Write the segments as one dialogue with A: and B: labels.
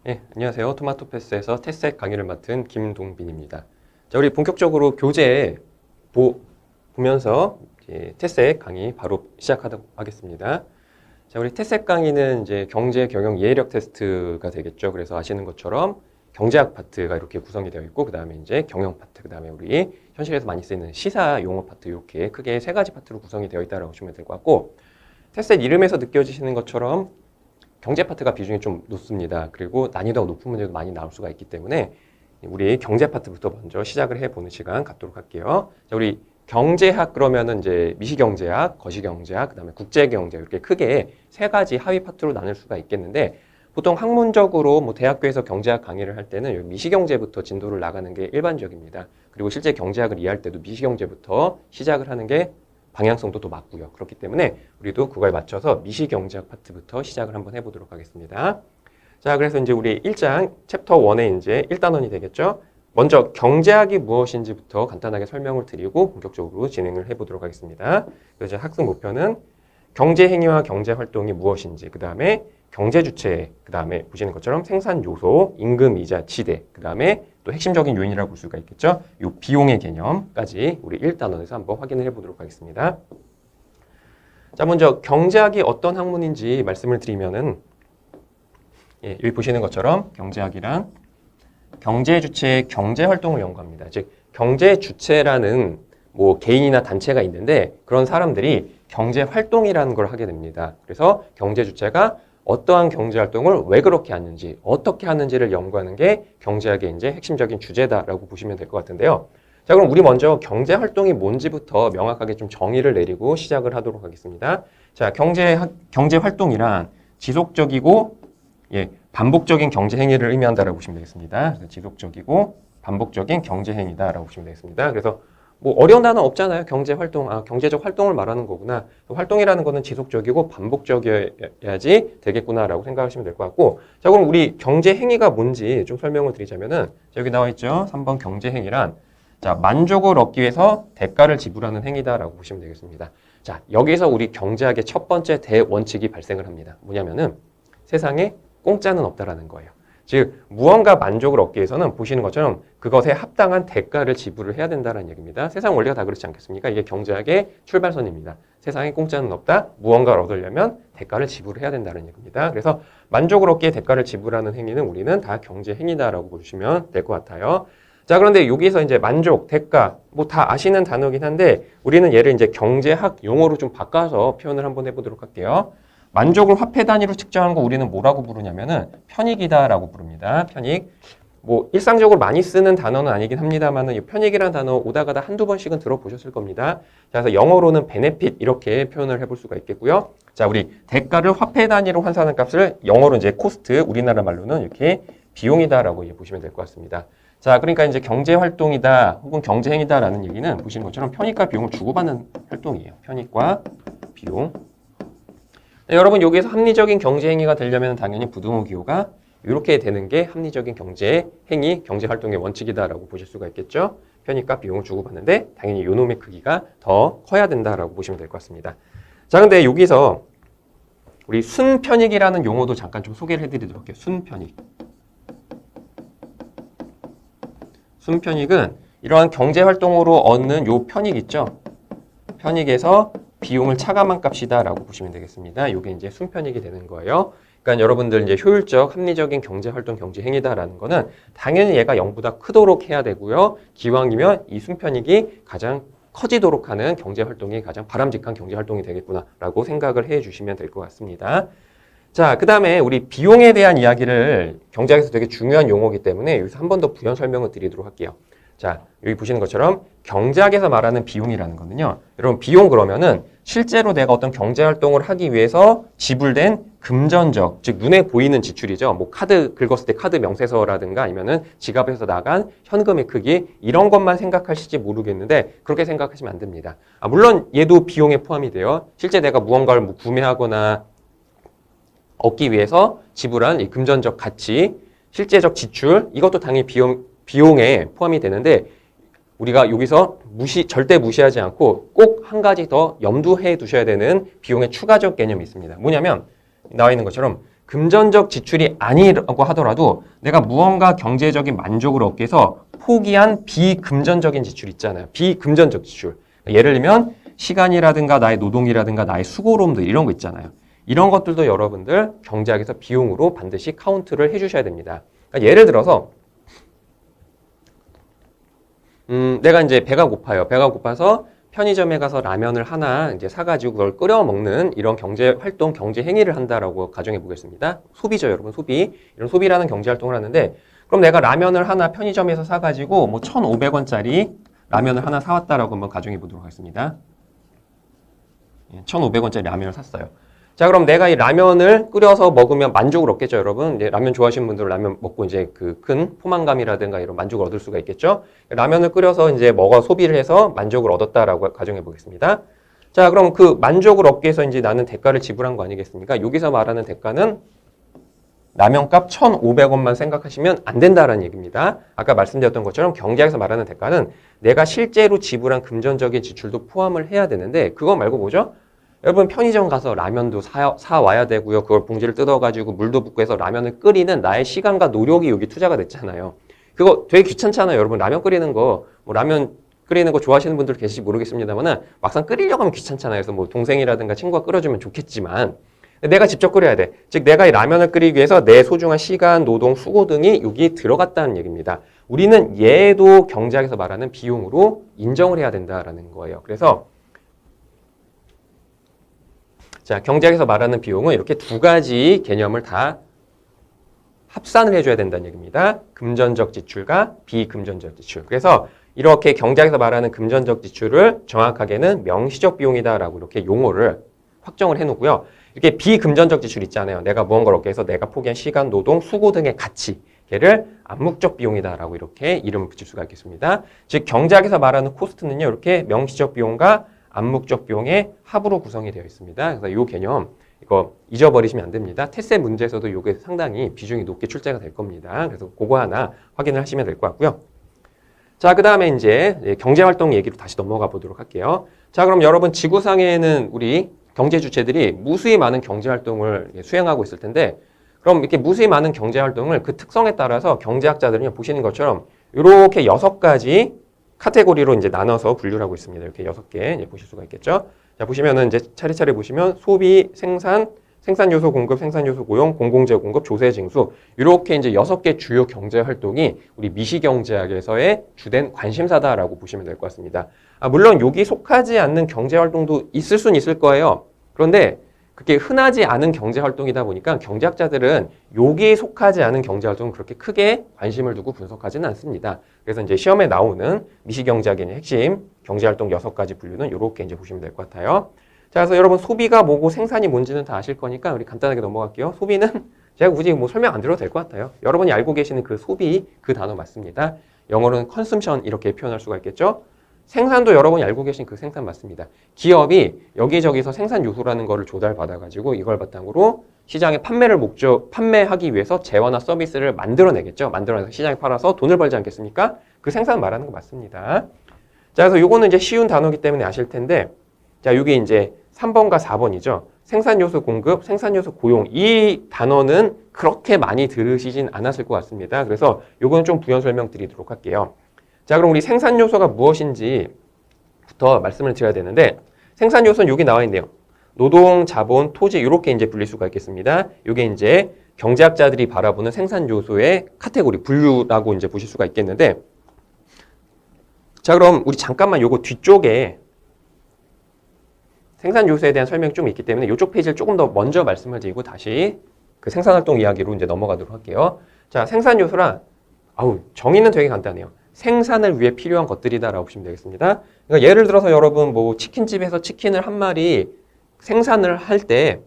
A: 네, 안녕하세요. 토마토패스에서 테스트 강의를 맡은 김동빈입니다. 자, 우리 본격적으로 교재 보면서 테스트 강의 바로 시작하도록 하겠습니다. 자, 우리 테스트 강의는 이제 경제, 경영, 이해력 테스트가 되겠죠. 그래서 아시는 것처럼 경제학 파트가 이렇게 구성이 되어 있고, 그 다음에 이제 경영 파트, 그 다음에 우리 현실에서 많이 쓰이는 시사 용어 파트, 이렇게 크게 세 가지 파트로 구성이 되어 있다고 보시면 될 것 같고, 테스트 이름에서 느껴지시는 것처럼 경제 파트가 비중이 좀 높습니다. 그리고 난이도가 높은 문제도 많이 나올 수가 있기 때문에 우리 경제 파트부터 먼저 시작을 해보는 시간 갖도록 할게요. 자, 우리 경제학 그러면은 이제 미시경제학, 거시경제학, 그다음에 국제경제 이렇게 크게 세 가지 하위 파트로 나눌 수가 있겠는데 보통 학문적으로 뭐 대학교에서 경제학 강의를 할 때는 여기 미시경제부터 진도를 나가는 게 일반적입니다. 그리고 실제 경제학을 이해할 때도 미시경제부터 시작을 하는 게 방향성도 또 맞고요. 그렇기 때문에 우리도 그거에 맞춰서 미시경제학 파트부터 시작을 한번 해보도록 하겠습니다. 자, 그래서 이제 우리 1장 챕터 1의 이제 1단원이 되겠죠. 먼저 경제학이 무엇인지부터 간단하게 설명을 드리고 본격적으로 진행을 해보도록 하겠습니다. 그래서 학습 목표는 경제 행위와 경제 활동이 무엇인지, 그 다음에 경제 주체, 그 다음에 보시는 것처럼 생산 요소, 임금, 이자, 지대, 그 다음에 또 핵심적인 요인이라고 볼 수가 있겠죠. 이 비용의 개념까지 우리 1단원에서 한번 확인을 해보도록 하겠습니다. 자, 먼저 경제학이 어떤 학문인지 말씀을 드리면은 여기 보시는 것처럼 경제학이란 경제 주체의 경제 활동을 연구합니다. 즉 경제 주체라는 뭐 개인이나 단체가 있는데 그런 사람들이 경제 활동이라는 걸 하게 됩니다. 그래서 경제 주체가 어떠한 경제 활동을 왜 그렇게 하는지, 어떻게 하는지를 연구하는 게 경제학의 이제 핵심적인 주제다라고 보시면 될 것 같은데요. 자, 그럼 우리 먼저 경제 활동이 뭔지부터 명확하게 좀 정의를 내리고 시작을 하도록 하겠습니다. 자, 경제 활동이란 지속적이고 반복적인 경제 행위를 의미한다라고 보시면 되겠습니다. 그래서 지속적이고 반복적인 경제 행위다라고 보시면 되겠습니다. 그래서 뭐 어려운 단어 없잖아요. 경제 활동, 경제적 활동을 말하는 거구나. 활동이라는 거는 지속적이고 반복적이어야지 되겠구나라고 생각하시면 될 것 같고, 자, 그럼 우리 경제 행위가 뭔지 좀 설명을 드리자면은 여기 나와 있죠. 3번 경제 행위란 자, 만족을 얻기 위해서 대가를 지불하는 행위다라고 보시면 되겠습니다. 자, 여기서 우리 경제학의 첫 번째 대원칙이 발생을 합니다. 뭐냐면은 세상에 공짜는 없다라는 거예요. 즉 무언가 만족을 얻기 위해서는 보시는 것처럼 그것에 합당한 대가를 지불을 해야 된다는 얘기입니다. 세상 원리가 다 그렇지 않겠습니까? 이게 경제학의 출발선입니다. 세상에 공짜는 없다. 무언가를 얻으려면 대가를 지불해야 된다는 얘기입니다. 그래서 만족을 얻기에 대가를 지불하는 행위는 우리는 다 경제 행위다라고 보시면 될 것 같아요. 자, 그런데 여기서 이제 만족, 대가 뭐 다 아시는 단어긴 한데 우리는 얘를 이제 경제학 용어로 좀 바꿔서 표현을 한번 해보도록 할게요. 만족을 화폐 단위로 측정하는 거 우리는 뭐라고 부르냐면은 편익이다라고 부릅니다. 편익. 뭐 일상적으로 많이 쓰는 단어는 아니긴 합니다만은 이 편익이라는 단어 오다 가다 한두 번씩은 들어보셨을 겁니다. 자, 그래서 영어로는 benefit 이렇게 표현을 해볼 수가 있겠고요. 자, 우리 대가를 화폐 단위로 환산하는 값을 영어로 이제 코스트, 우리나라 말로는 이렇게 비용이다라고 보시면 될 것 같습니다. 자, 그러니까 이제 경제 활동이다 혹은 경제 행위다라는 얘기는 보시는 것처럼 편익과 비용을 주고받는 활동이에요. 편익과 비용. 네, 여러분 여기에서 합리적인 경제 행위가 되려면 당연히 부동호 기호가 이렇게 되는 게 합리적인 경제 행위, 경제 활동의 원칙이다라고 보실 수가 있겠죠. 편익과 비용을 주고받는데 당연히 요놈의 크기가 더 커야 된다라고 보시면 될 것 같습니다. 자, 근데 여기서 우리 순편익이라는 용어도 잠깐 좀 소개를 해드리도록 할게요. 순편익. 순편익은 이러한 경제 활동으로 얻는 요 편익 있죠. 편익에서 비용을 차감한 값이다라고 보시면 되겠습니다. 이게 이제 순편익이 되는 거예요. 그러니까 여러분들 이제 효율적, 합리적인 경제 활동, 경제 행위다라는 거는 당연히 얘가 0보다 크도록 해야 되고요. 기왕이면 이 순편익이 가장 커지도록 하는 경제 활동이 가장 바람직한 경제 활동이 되겠구나라고 생각을 해 주시면 될 것 같습니다. 자, 그 다음에 우리 비용에 대한 이야기를 경제학에서 되게 중요한 용어이기 때문에 여기서 한 번 더 부연 설명을 드리도록 할게요. 자, 여기 보시는 것처럼 경제학에서 말하는 비용이라는 거는요. 여러분 비용 그러면은 실제로 내가 어떤 경제 활동을 하기 위해서 지불된 금전적, 즉 눈에 보이는 지출이죠. 뭐 카드 긁었을 때 카드 명세서라든가 아니면은 지갑에서 나간 현금의 크기 이런 것만 생각하실지 모르겠는데 그렇게 생각하시면 안 됩니다. 물론 얘도 비용에 포함이 돼요. 실제 내가 무언가를 뭐 구매하거나 얻기 위해서 지불한 이 금전적 가치, 실제적 지출 이것도 당연히 비용에 포함이 되는데 우리가 여기서 절대 무시하지 않고 꼭 한 가지 더 염두해 두셔야 되는 비용의 추가적 개념이 있습니다. 뭐냐면 나와 있는 것처럼 금전적 지출이 아니라고 하더라도 내가 무언가 경제적인 만족을 얻기 위해서 포기한 비금전적인 지출 있잖아요. 비금전적 지출. 예를 들면 시간이라든가 나의 노동이라든가 나의 수고로움들 이런 거 있잖아요. 이런 것들도 여러분들 경제학에서 비용으로 반드시 카운트를 해주셔야 됩니다. 그러니까 예를 들어서 내가 이제 배가 고파요. 배가 고파서 편의점에 가서 라면을 하나 이제 사가지고 그걸 끓여 먹는 이런 경제 활동, 경제 행위를 한다라고 가정해 보겠습니다. 소비죠, 여러분. 소비. 이런 소비라는 경제 활동을 하는데 그럼 내가 라면을 하나 편의점에서 사가지고 뭐 1,500원짜리 라면을 하나 사왔다라고 한번 가정해 보도록 하겠습니다. 1,500원짜리 라면을 샀어요. 자, 그럼 내가 이 라면을 끓여서 먹으면 만족을 얻겠죠, 여러분. 이제 라면 좋아하시는 분들은 라면 먹고 이제 그 큰 포만감이라든가 이런 만족을 얻을 수가 있겠죠. 라면을 끓여서 이제 먹어 소비를 해서 만족을 얻었다라고 가정해 보겠습니다. 자, 그럼 그 만족을 얻기 위해서 이제 나는 대가를 지불한 거 아니겠습니까? 여기서 말하는 대가는 라면값 1,500원만 생각하시면 안 된다라는 얘기입니다. 아까 말씀드렸던 것처럼 경제학에서 말하는 대가는 내가 실제로 지불한 금전적인 지출도 포함을 해야 되는데 그거 말고 뭐죠? 여러분 편의점 가서 라면도 사와야 되고요. 그걸 봉지를 뜯어가지고 물도 붓고 해서 라면을 끓이는 나의 시간과 노력이 여기 투자가 됐잖아요. 그거 되게 귀찮잖아요. 여러분 라면 끓이는 거, 뭐 라면 끓이는 거 좋아하시는 분들 계실지 모르겠습니다만 막상 끓이려고 하면 귀찮잖아요. 그래서 뭐 동생이라든가 친구가 끓여주면 좋겠지만 내가 직접 끓여야 돼. 즉 내가 이 라면을 끓이기 위해서 내 소중한 시간, 노동, 수고 등이 여기 들어갔다는 얘기입니다. 우리는 얘도 경제학에서 말하는 비용으로 인정을 해야 된다라는 거예요. 그래서 자, 경제학에서 말하는 비용은 이렇게 두 가지 개념을 다 합산을 해줘야 된다는 얘기입니다. 금전적 지출과 비금전적 지출. 그래서 이렇게 경제학에서 말하는 금전적 지출을 정확하게는 명시적 비용이다라고 이렇게 용어를 확정을 해놓고요. 이렇게 비금전적 지출 있잖아요. 내가 무언가를 얻기 위해서 내가 포기한 시간, 노동, 수고 등의 가치. 걔를 암묵적 비용이다라고 이렇게 이름을 붙일 수가 있겠습니다. 즉 경제학에서 말하는 코스트는요. 이렇게 명시적 비용과 암묵적 비용의 합으로 구성이 되어 있습니다. 그래서 이 개념 이거 잊어버리시면 안 됩니다. 테세 문제에서도 이게 상당히 비중이 높게 출제가 될 겁니다. 그래서 그거 하나 확인을 하시면 될 것 같고요. 자, 그 다음에 이제 경제활동 얘기로 다시 넘어가 보도록 할게요. 자, 그럼 여러분 지구상에는 우리 경제 주체들이 무수히 많은 경제활동을 수행하고 있을 텐데 그럼 이렇게 무수히 많은 경제활동을 그 특성에 따라서 경제학자들은 보시는 것처럼 이렇게 6가지 카테고리로 이제 나눠서 분류를 하고 있습니다. 이렇게 6개 이제 보실 수가 있겠죠. 자, 보시면은 이제 차례차례 보시면 소비, 생산, 생산 요소 공급, 생산 요소 고용, 공공재 공급, 조세 징수 이렇게 이제 6개 주요 경제 활동이 우리 미시경제학에서의 주된 관심사다라고 보시면 될 것 같습니다. 물론 여기 속하지 않는 경제 활동도 있을 수는 있을 거예요. 그런데 그게 흔하지 않은 경제 활동이다 보니까 경제학자들은 여기에 속하지 않은 경제 활동은 그렇게 크게 관심을 두고 분석하지는 않습니다. 그래서 이제 시험에 나오는 미시경제학의 핵심 경제 활동 6가지 분류는 이렇게 이제 보시면 될 것 같아요. 자, 그래서 여러분 소비가 뭐고 생산이 뭔지는 다 아실 거니까 우리 간단하게 넘어갈게요. 소비는 제가 굳이 뭐 설명 안 드려도 될 것 같아요. 여러분이 알고 계시는 그 소비 그 단어 맞습니다. 영어로는 consumption 이렇게 표현할 수가 있겠죠. 생산도 여러분이 알고 계신 그 생산 맞습니다. 기업이 여기저기서 생산 요소라는 거를 조달받아가지고 이걸 바탕으로 시장에 판매하기 위해서 재화나 서비스를 만들어내겠죠. 만들어내서 시장에 팔아서 돈을 벌지 않겠습니까? 그 생산 말하는 거 맞습니다. 자, 그래서 요거는 이제 쉬운 단어이기 때문에 아실 텐데, 자, 여기 이제 3번과 4번이죠. 생산 요소 공급, 생산 요소 고용. 이 단어는 그렇게 많이 들으시진 않았을 것 같습니다. 그래서 요거는 좀 부연 설명 드리도록 할게요. 자, 그럼 우리 생산 요소가 무엇인지부터 말씀을 드려야 되는데 생산 요소는 여기 나와 있네요. 노동, 자본, 토지 이렇게 이제 불릴 수가 있겠습니다. 이게 이제 경제학자들이 바라보는 생산 요소의 카테고리 분류라고 이제 보실 수가 있겠는데 자, 그럼 우리 잠깐만 요거 뒤쪽에 생산 요소에 대한 설명이 좀 있기 때문에 이쪽 페이지를 조금 더 먼저 말씀을 드리고 다시 그 생산 활동 이야기로 이제 넘어가도록 할게요. 자, 생산 요소란 정의는 되게 간단해요. 생산을 위해 필요한 것들이다라고 보시면 되겠습니다. 그러니까 예를 들어서 여러분 뭐 치킨집에서 치킨을 한 마리 생산을 할 때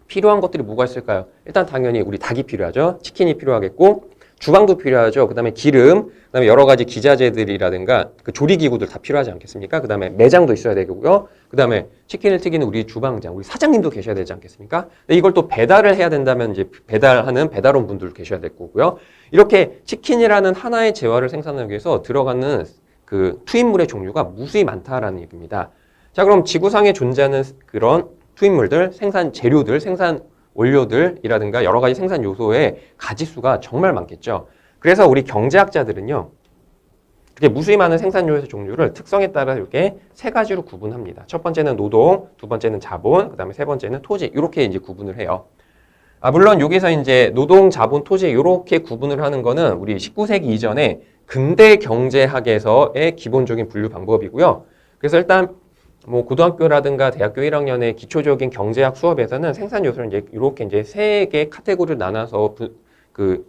A: 필요한 것들이 뭐가 있을까요? 일단 당연히 우리 닭이 필요하죠. 치킨이 필요하겠고 주방도 필요하죠. 그 다음에 기름, 그 다음에 여러 가지 기자재들이라든가 그 조리기구들 다 필요하지 않겠습니까? 그 다음에 매장도 있어야 되고요. 그 다음에 치킨을 튀기는 우리 주방장, 우리 사장님도 계셔야 되지 않겠습니까? 근데 이걸 또 배달을 해야 된다면 이제 배달하는 배달원 분들 계셔야 될 거고요. 이렇게 치킨이라는 하나의 재화를 생산하기 위해서 들어가는 그 투입물의 종류가 무수히 많다라는 얘기입니다. 자, 그럼 지구상에 존재하는 그런 투입물들, 생산 재료들, 생산 원료들이라든가 여러 가지 생산 요소의 가지수가 정말 많겠죠. 그래서 우리 경제학자들은요, 그렇게 무수히 많은 생산 요소 종류를 특성에 따라 이렇게 세 가지로 구분합니다. 첫 번째는 노동, 두 번째는 자본, 그 다음에 세 번째는 토지, 이렇게 이제 구분을 해요. 물론 여기서 이제 노동, 자본, 토지 이렇게 구분을 하는 거는 우리 19세기 이전에 근대 경제학에서의 기본적인 분류 방법이고요. 그래서 일단 뭐 고등학교라든가 대학교 1학년의 기초적인 경제학 수업에서는 생산 요소를 이제 이렇게 이제 세 개의 카테고리를 나눠서 그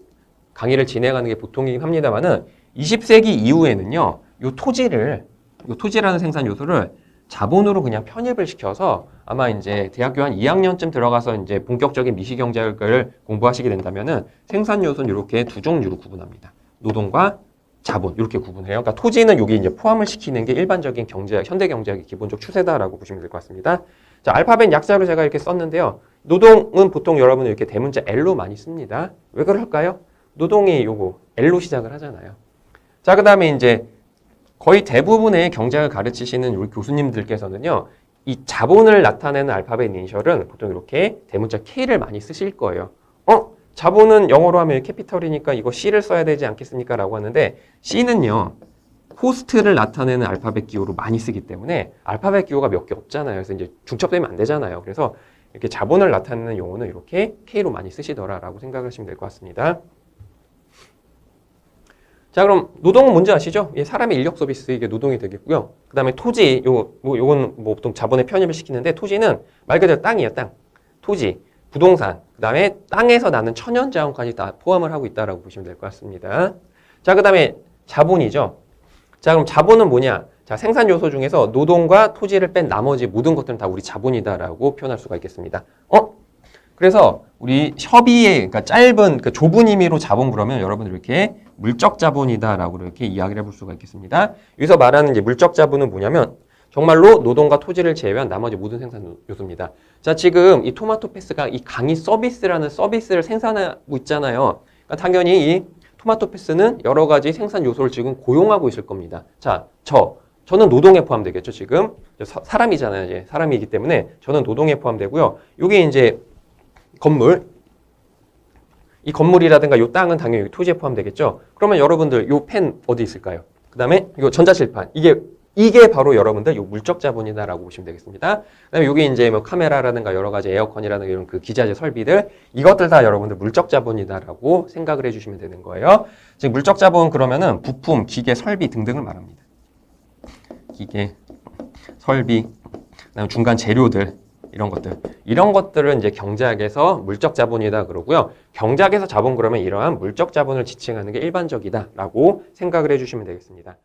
A: 강의를 진행하는 게 보통이긴 합니다만은 20세기 이후에는요, 요 토지라는 생산 요소를 자본으로 그냥 편입을 시켜서 아마 이제 대학교 한 2학년쯤 들어가서 이제 본격적인 미시경제학을 공부하시게 된다면은 생산 요소는 이렇게 두 종류로 구분합니다. 노동과 자본 이렇게 구분해요. 그러니까 토지는 여기 이제 포함을 시키는 게 일반적인 경제학, 현대 경제학의 기본적 추세다라고 보시면 될 것 같습니다. 자, 알파벳 약자로 제가 이렇게 썼는데요. 노동은 보통 여러분은 이렇게 대문자 L로 많이 씁니다. 왜 그럴까요? 노동이 요거 L로 시작을 하잖아요. 자, 그 다음에 이제 거의 대부분의 경제학을 가르치시는 우리 교수님들께서는요, 이 자본을 나타내는 알파벳 이니셜은 보통 이렇게 대문자 K를 많이 쓰실 거예요. 자본은 영어로 하면 캐피털이니까 이거 C를 써야 되지 않겠습니까? 라고 하는데 C는요, 코스트를 나타내는 알파벳 기호로 많이 쓰기 때문에 알파벳 기호가 몇 개 없잖아요. 그래서 이제 중첩되면 안 되잖아요. 그래서 이렇게 자본을 나타내는 용어는 이렇게 K로 많이 쓰시더라라고 생각하시면 될 것 같습니다. 자, 그럼 노동은 뭔지 아시죠? 사람의 인력 서비스 이게 노동이 되겠고요. 그 다음에 토지, 요건 뭐 보통 자본에 편입을 시키는데 토지는 말 그대로 땅이에요, 땅. 토지, 부동산, 그 다음에 땅에서 나는 천연자원까지 다 포함을 하고 있다라고 보시면 될 것 같습니다. 자, 그 다음에 자본이죠. 자, 그럼 자본은 뭐냐? 자, 생산 요소 중에서 노동과 토지를 뺀 나머지 모든 것들은 다 우리 자본이다라고 표현할 수가 있겠습니다. 그래서 우리 협의의, 그러니까 짧은, 그 좁은 의미로 자본 그러면 여러분들 이렇게 물적 자본이다라고 이렇게 이야기를 해볼 수가 있겠습니다. 여기서 말하는 이제 물적 자본은 뭐냐면 정말로 노동과 토지를 제외한 나머지 모든 생산 요소입니다. 자, 지금 이 토마토 패스가 이 강의 서비스라는 서비스를 생산하고 있잖아요. 그러니까 당연히 이 토마토 패스는 여러 가지 생산 요소를 지금 고용하고 있을 겁니다. 자, 저는 노동에 포함되겠죠, 지금. 사람이잖아요, 이제. 사람이기 때문에 저는 노동에 포함되고요. 요게 이제 건물. 이 건물이라든가 요 땅은 당연히 토지에 포함되겠죠. 그러면 여러분들 요 펜 어디 있을까요? 그 다음에 요 전자칠판. 이게 바로 여러분들 요 물적 자본이다라고 보시면 되겠습니다. 그다음에 요게 이제 뭐 카메라라든가 여러 가지 에어컨이라든가 이런 그 기자재 설비들 이것들 다 여러분들 물적 자본이다라고 생각을 해주시면 되는 거예요. 즉 물적 자본 그러면은 부품, 기계, 설비 등등을 말합니다. 기계, 설비, 그다음에 중간 재료들 이런 것들은 이제 경제학에서 물적 자본이다 그러고요. 경제학에서 자본 그러면 이러한 물적 자본을 지칭하는 게 일반적이다라고 생각을 해주시면 되겠습니다.